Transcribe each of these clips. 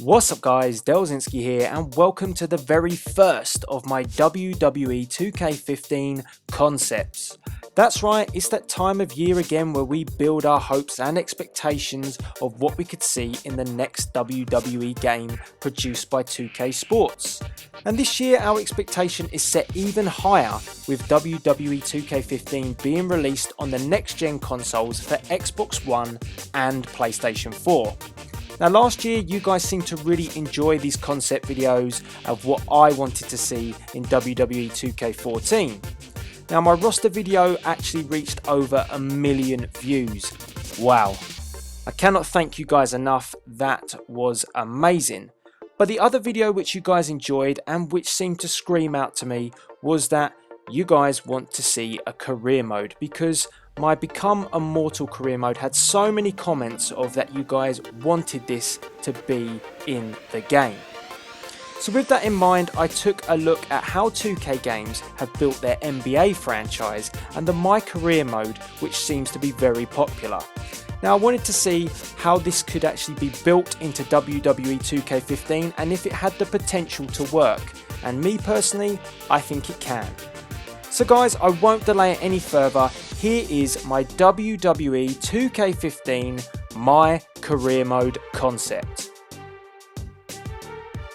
What's up guys, Delzinski here and welcome to the very first of my WWE 2K15 concepts. That's right, it's that time of year again where we build our hopes and expectations of what we could see in the next WWE game produced by 2K Sports. And this year our expectation is set even higher with WWE 2K15 being released on the next gen consoles for Xbox One and PlayStation 4. Now last year you guys seemed to really enjoy these concept videos of what I wanted to see in WWE 2K14. Now my roster video actually reached over 1 million views. Wow. I cannot thank you guys enough, that was amazing. But the other video which you guys enjoyed and which seemed to scream out to me was that you guys want to see a career mode, because my Become Immortal Career Mode had so many comments of that you guys wanted this to be in the game. So with that in mind, I took a look at how 2K Games have built their NBA franchise and the My Career Mode, which seems to be very popular. Now I wanted to see how this could actually be built into WWE 2K15 and if it had the potential to work, and me personally, I think it can. So guys, I won't delay it any further. Here is my WWE 2K15 My Career Mode concept.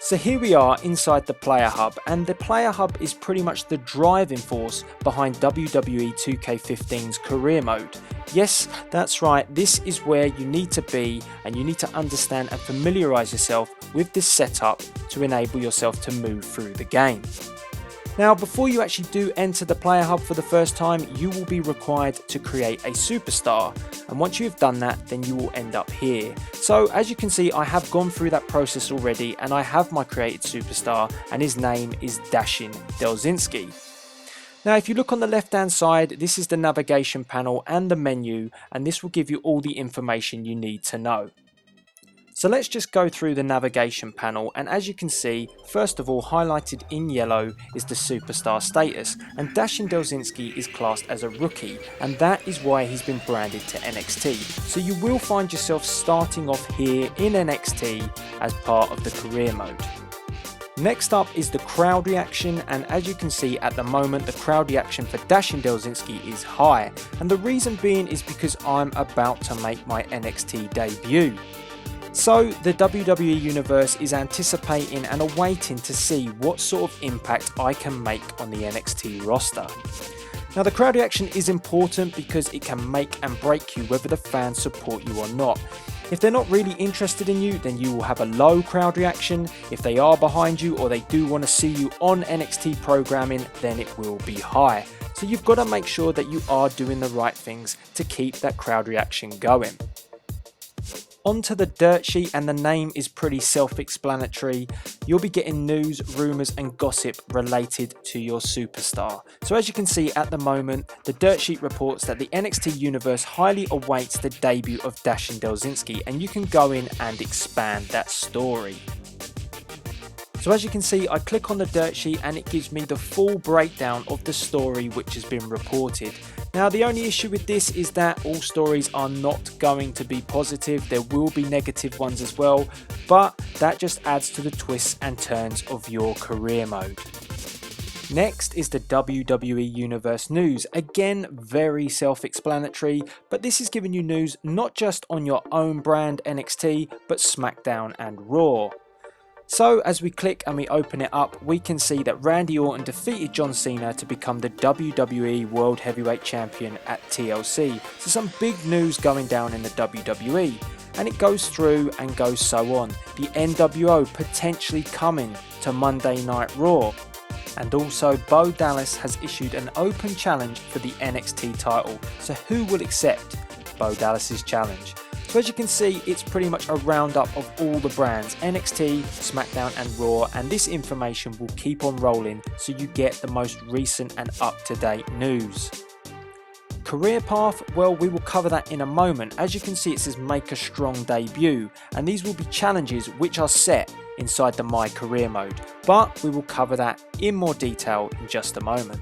So here we are inside the Player Hub, and the Player Hub is pretty much the driving force behind WWE 2K15's Career Mode. Yes, that's right, this is where you need to be, and you need to understand and familiarise yourself with this setup to enable yourself to move through the game. Now before you actually do enter the Player Hub for the first time, you will be required to create a superstar, and once you've done that, then you will end up here. So as you can see, I have gone through that process already and I have my created superstar, and his name is Delzinski. Now if you look on the left hand side, this is the navigation panel and the menu, and this will give you all the information you need to know. So let's just go through the navigation panel, and as you can see, first of all highlighted in yellow is the superstar status, and Delzinski is classed as a rookie, and that is why he's been branded to NXT. So you will find yourself starting off here in NXT as part of the career mode. Next up is the crowd reaction, and as you can see at the moment the crowd reaction for Delzinski is high, and the reason being is because I'm about to make my NXT debut. So the WWE Universe is anticipating and awaiting to see what sort of impact I can make on the NXT roster. Now the crowd reaction is important because it can make and break you whether the fans support you or not. If they're not really interested in you, then you will have a low crowd reaction. If they are behind you or they do want to see you on NXT programming, then it will be high. So you've got to make sure that you are doing the right things to keep that crowd reaction going. Onto the dirt sheet, and the name is pretty self-explanatory. You'll be getting news, rumours and gossip related to your superstar. So as you can see at the moment, the dirt sheet reports that the NXT Universe highly awaits the debut of Delzinski, and you can go in and expand that story. So as you can see, I click on the dirt sheet and it gives me the full breakdown of the story which has been reported. Now the only issue with this is that all stories are not going to be positive. There will be negative ones as well, but that just adds to the twists and turns of your career mode. Next is the WWE Universe news. Again, very self-explanatory, but this is giving you news not just on your own brand NXT, but SmackDown and Raw. So as we click and we open it up, we can see that Randy Orton defeated John Cena to become the WWE World Heavyweight Champion at TLC. So some big news going down in the WWE, and it goes through and goes so on. The NWO potentially coming to Monday Night Raw. And also Bo Dallas has issued an open challenge for the NXT title. So who will accept Bo Dallas's challenge? So as you can see, it's pretty much a roundup of all the brands, NXT, SmackDown and Raw, and this information will keep on rolling so you get the most recent and up-to-date news. Career path, well, we will cover that in a moment. As you can see, it says make a strong debut, and these will be challenges which are set inside the My Career Mode, but we will cover that in more detail in just a moment.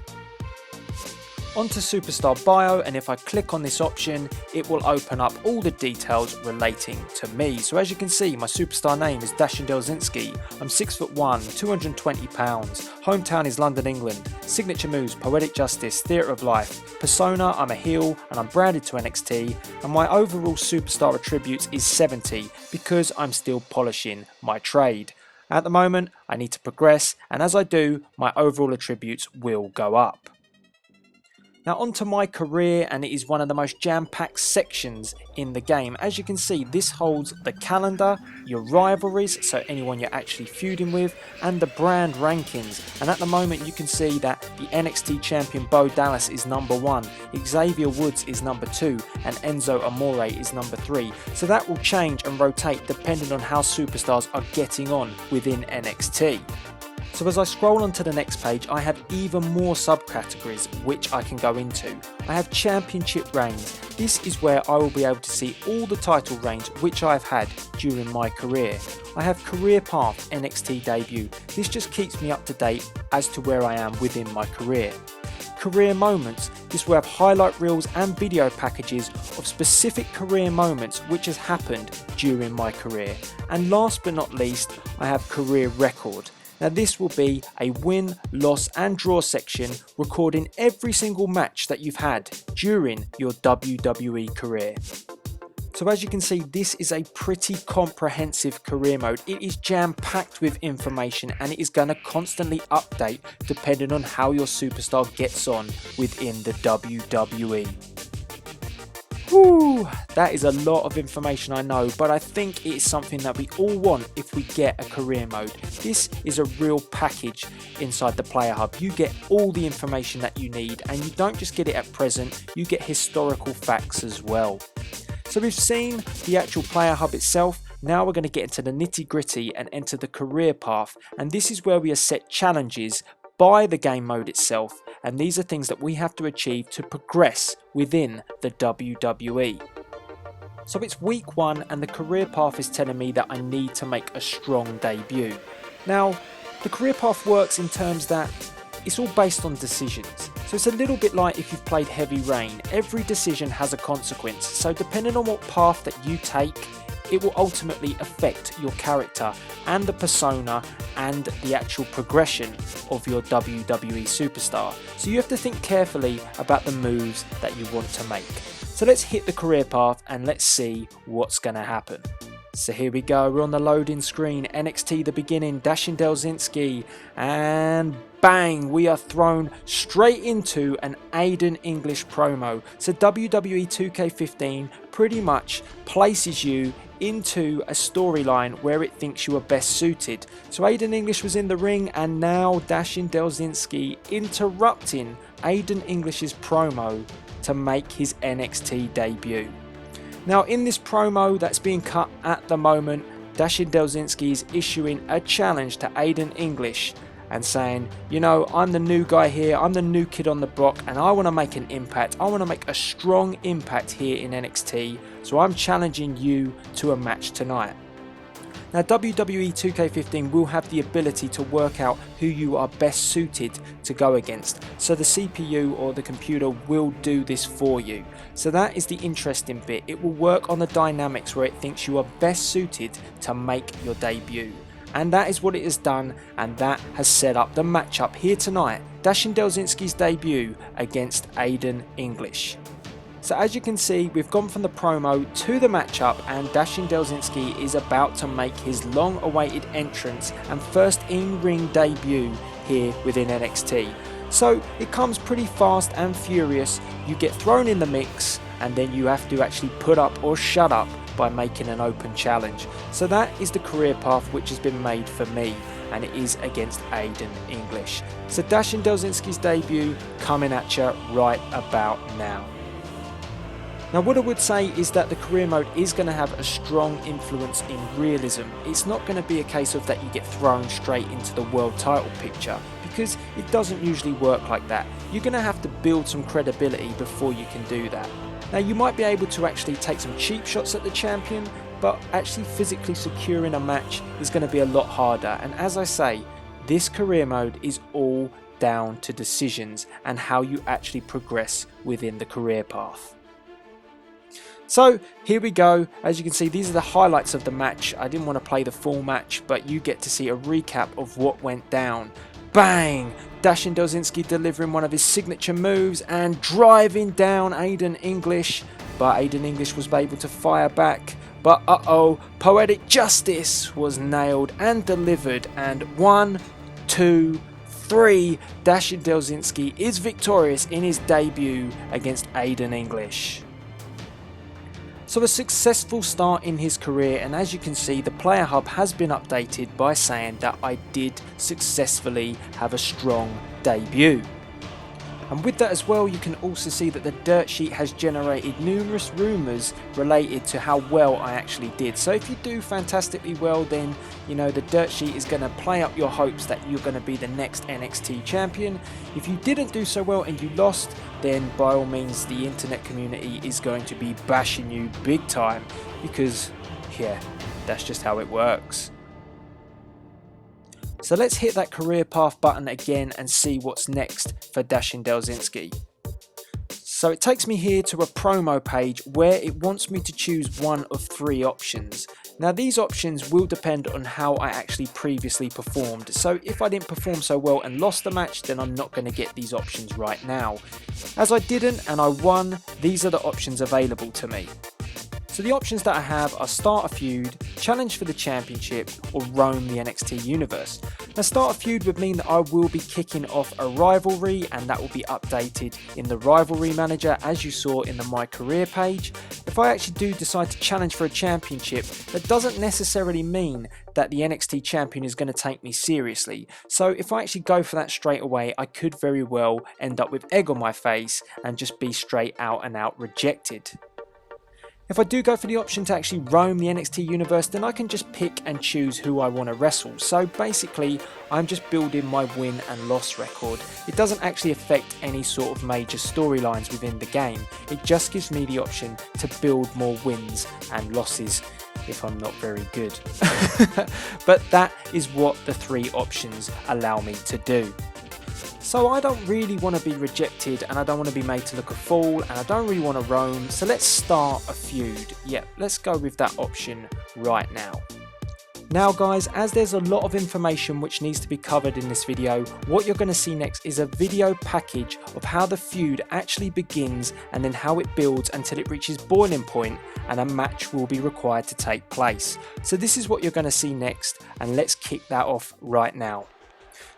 Onto Superstar Bio, and if I click on this option, it will open up all the details relating to me. So as you can see, my superstar name is Delzinski. I'm 6'1", 220 pounds. Hometown is London, England. Signature moves, Poetic Justice, Theatre of Life. Persona, I'm a heel and I'm branded to NXT. And my overall superstar attributes is 70 because I'm still polishing my trade. At the moment, I need to progress, and as I do, my overall attributes will go up. Now onto my career, and it is one of the most jam-packed sections in the game. As you can see, this holds the calendar, your rivalries, so anyone you're actually feuding with, and the brand rankings. And at the moment you can see that the NXT champion Bo Dallas is number 1, Xavier Woods is number 2, and Enzo Amore is number 3. So that will change and rotate depending on how superstars are getting on within NXT. So as I scroll onto the next page, I have even more subcategories which I can go into. I have championship reigns. This is where I will be able to see all the title reigns which I have had during my career. I have career path NXT debut. This just keeps me up to date as to where I am within my career. Career moments. This will have highlight reels and video packages of specific career moments which has happened during my career. And last but not least, I have career record. Now this will be a win, loss and draw section recording every single match that you've had during your WWE career. So as you can see, this is a pretty comprehensive career mode. It is jam-packed with information and it is going to constantly update depending on how your superstar gets on within the WWE. Whew, that is a lot of information, I know, but I think it is something that we all want if we get a career mode. This is a real package inside the Player Hub. You get all the information that you need, and you don't just get it at present, you get historical facts as well. So we've seen the actual Player Hub itself. Now we're going to get into the nitty gritty and enter the career path, and this is where we are set challenges by the game mode itself, and these are things that we have to achieve to progress within the WWE. So it's week 1 and the career path is telling me that I need to make a strong debut. Now the career path works in terms that it's all based on decisions. So it's a little bit like if you've played Heavy Rain. Every decision has a consequence, so depending on what path that you take, it will ultimately affect your character and the persona and the actual progression of your WWE superstar. So you have to think carefully about the moves that you want to make. So let's hit the career path and let's see what's going to happen. So here we go, we're on the loading screen, NXT The Beginning, Delzinski, and bang, we are thrown straight into an Aiden English promo. So WWE 2K15 pretty much places you into a storyline where it thinks you are best suited. So Aiden English was in the ring, and now Delzinski interrupting Aiden English's promo to make his NXT debut. Now in this promo that's being cut at the moment, Delzinski is issuing a challenge to Aiden English and saying, you know, I'm the new guy here, I'm the new kid on the block, and I want to make an impact. I want to make a strong impact here in NXT, so I'm challenging you to a match tonight. Now WWE 2K15 will have the ability to work out who you are best suited to go against, so the CPU or the computer will do this for you. So that is the interesting bit. It will work on the dynamics where it thinks you are best suited to make your debut. And that is what it has done, and that has set up the matchup here tonight, Delzinski's debut against Aiden English. So as you can see, we've gone from the promo to the matchup, and Delzinski is about to make his long awaited entrance and first in-ring debut here within NXT. So it comes pretty fast and furious. You get thrown in the mix and then you have to actually put up or shut up by making an open challenge. So that is the career path which has been made for me, and it is against Aiden English. So Delzinski's debut coming at you right about now. Now what I would say is that the career mode is going to have a strong influence in realism. It's not going to be a case of that you get thrown straight into the world title picture, because it doesn't usually work like that. You're going to have to build some credibility before you can do that. Now you might be able to actually take some cheap shots at the champion, but actually physically securing a match is going to be a lot harder. And as I say, this career mode is all down to decisions and how you actually progress within the career path. So here we go. As you can see, these are the highlights of the match. I didn't want to play the full match, but you get to see a recap of what went down. Bang! Dashing Delzinski delivering one of his signature moves and driving down Aiden English, but Aiden English was able to fire back. But Poetic Justice was nailed and delivered, and 1, 2, 3, Dashing Delzinski is victorious in his debut against Aiden English. So a successful start in his career, and as you can see, the player hub has been updated by saying that I did successfully have a strong debut. And with that as well, you can also see that the dirt sheet has generated numerous rumours related to how well I actually did. So if you do fantastically well, then you know the dirt sheet is going to play up your hopes that you're going to be the next NXT champion. If you didn't do so well and you lost, then by all means the internet community is going to be bashing you big time, because yeah, that's just how it works. So let's hit that career path button again and see what's next for Dashing Delzinski. So it takes me here to a promo page where it wants me to choose one of 3 options. Now these options will depend on how I actually previously performed. So if I didn't perform so well and lost the match, then I'm not going to get these options right now. As I didn't and I won, these are the options available to me. So the options that I have are start a feud, challenge for the championship, or roam the NXT universe. Now start a feud would mean that I will be kicking off a rivalry, and that will be updated in the rivalry manager as you saw in the My Career page. If I actually do decide to challenge for a championship, that doesn't necessarily mean that the NXT champion is going to take me seriously. So if I actually go for that straight away, I could very well end up with egg on my face and just be straight out and out rejected. If I do go for the option to actually roam the NXT universe, then I can just pick and choose who I want to wrestle. So basically, I'm just building my win and loss record. It doesn't actually affect any sort of major storylines within the game. It just gives me the option to build more wins and losses if I'm not very good. But that is what the 3 options allow me to do. So I don't really want to be rejected, and I don't want to be made to look a fool, and I don't really want to roam, so let's start a feud. Yeah, let's go with that option right now. Now guys, as there's a lot of information which needs to be covered in this video, what you're going to see next is a video package of how the feud actually begins and then how it builds until it reaches boiling point and a match will be required to take place. So this is what you're going to see next, and let's kick that off right now.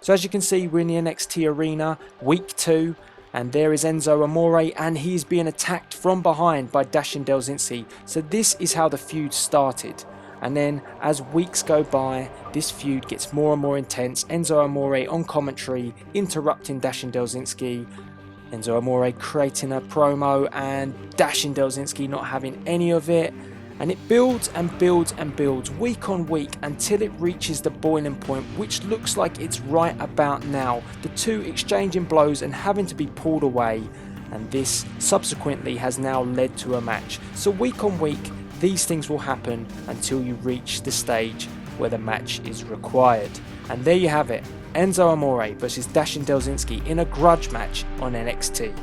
So as you can see, we're in the NXT arena, week 2, and there is Enzo Amore, and he is being attacked from behind by Dashing Delzinski. So this is how the feud started. And then as weeks go by, this feud gets more and more intense. Enzo Amore on commentary, interrupting Dashing Delzinski. Enzo Amore creating a promo and Dashing Delzinski not having any of it. And it builds and builds and builds week on week until it reaches the boiling point, which looks like it's right about now. The 2 exchanging blows and having to be pulled away, and this subsequently has now led to a match. So week on week, these things will happen until you reach the stage where the match is required. And there you have it, Enzo Amore versus Dashing Delzinski in a grudge match on NXT.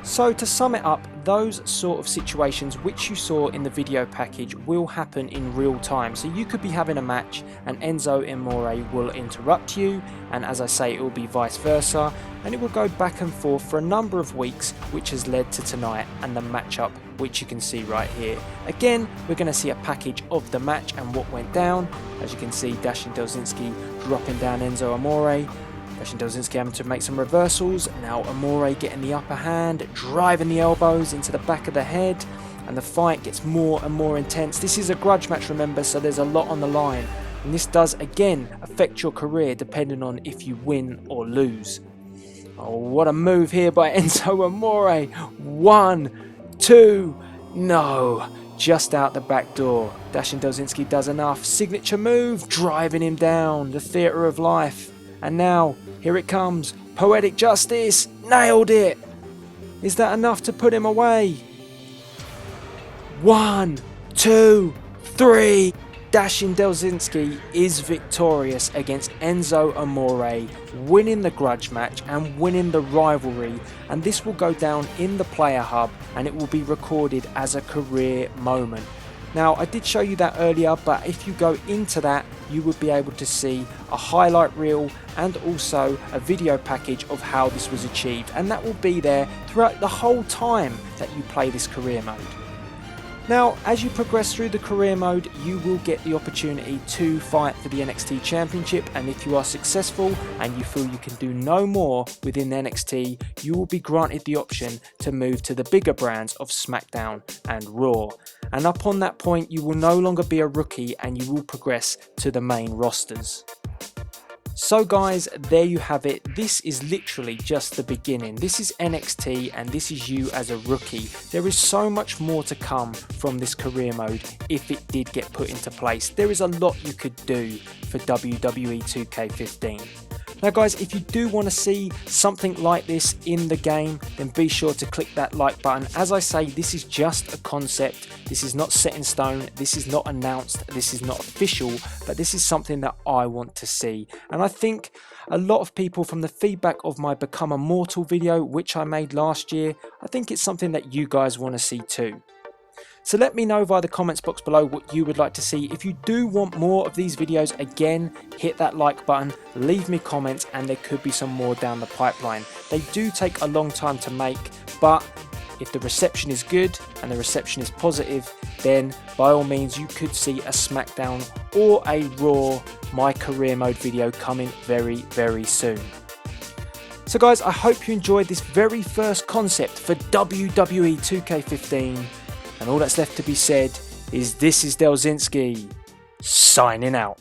So to sum it up, those sort of situations which you saw in the video package will happen in real time. So you could be having a match and Enzo Amore will interrupt you, and as I say, it will be vice versa, and it will go back and forth for a number of weeks, which has led to tonight and the matchup which you can see right here. Again, we're going to see a package of the match and what went down. As you can see, Dashing Delzinski dropping down Enzo Amore. Dashing Delzinski having to make some reversals. Now Amore getting the upper hand, driving the elbows into the back of the head, and the fight gets more and more intense. This is a grudge match, remember, so there's a lot on the line. And this does, again, affect your career depending on if you win or lose. Oh, what a move here by Enzo Amore. 1, 2, no. Just out the back door. Dashing Delzinski does enough. Signature move, driving him down. The theatre of life. And now, here it comes. Poetic Justice. Nailed it. Is that enough to put him away? 1, 2, 3. dashing Delzinski is victorious against Enzo Amore, winning the grudge match and winning the rivalry, and this will go down in the player hub and it will be recorded as a career moment. Now, I did show you that earlier, but if you go into that, you would be able to see a highlight reel and also a video package of how this was achieved, and that will be there throughout the whole time that you play this career mode. Now, as you progress through the career mode, you will get the opportunity to fight for the NXT Championship, and if you are successful and you feel you can do no more within NXT, you will be granted the option to move to the bigger brands of SmackDown and Raw. And upon that point, you will no longer be a rookie and you will progress to the main rosters. So guys, there you have it. This is literally just the beginning. This is NXT and this is you as a rookie. There is so much more to come from this career mode if it did get put into place. There is a lot you could do for WWE 2K15. Now guys, if you do want to see something like this in the game, then be sure to click that like button. As I say, this is just a concept. This is not set in stone. This is not announced. This is not official, but this is something that I want to see. And I think a lot of people, from the feedback of my Become Immortal video, which I made last year, I think it's something that you guys want to see too. So let me know via the comments box below what you would like to see. If you do want more of these videos, again, hit that like button, leave me comments, and there could be some more down the pipeline. They do take a long time to make, but if the reception is good and the reception is positive, then by all means you could see a SmackDown or a Raw My Career Mode video coming very, very soon. So guys, I hope you enjoyed this very first concept for WWE 2K15. And all that's left to be said is this is Delzinski, signing out.